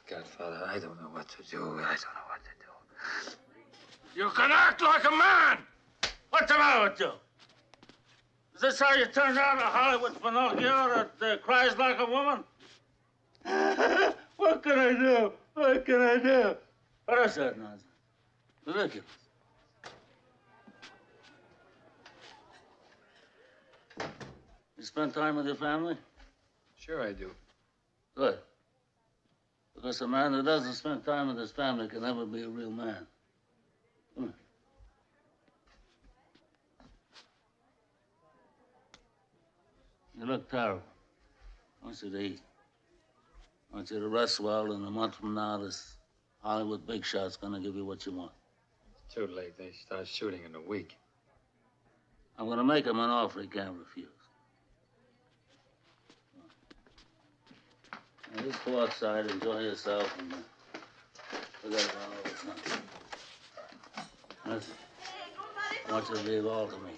Godfather, I don't know what to do. I don't know what to do. You can act like a man! What's the matter with you? Is this how you turned out a Hollywood Pinocchio that cries like a woman? What can I do? What can I do? What is that nonsense? Ridiculous. You spend time with your family? Sure I do. Good. Because a man who doesn't spend time with his family can never be a real man. Come here. You look terrible. I want you to eat. I want you to rest well, and a month from now, this Hollywood big shot's gonna give you what you want. It's too late. They start shooting in a week. I'm gonna make him an offer he can't refuse. Now, just go outside, enjoy yourself, and forget about all this nonsense. Listen, I want you to leave all to me.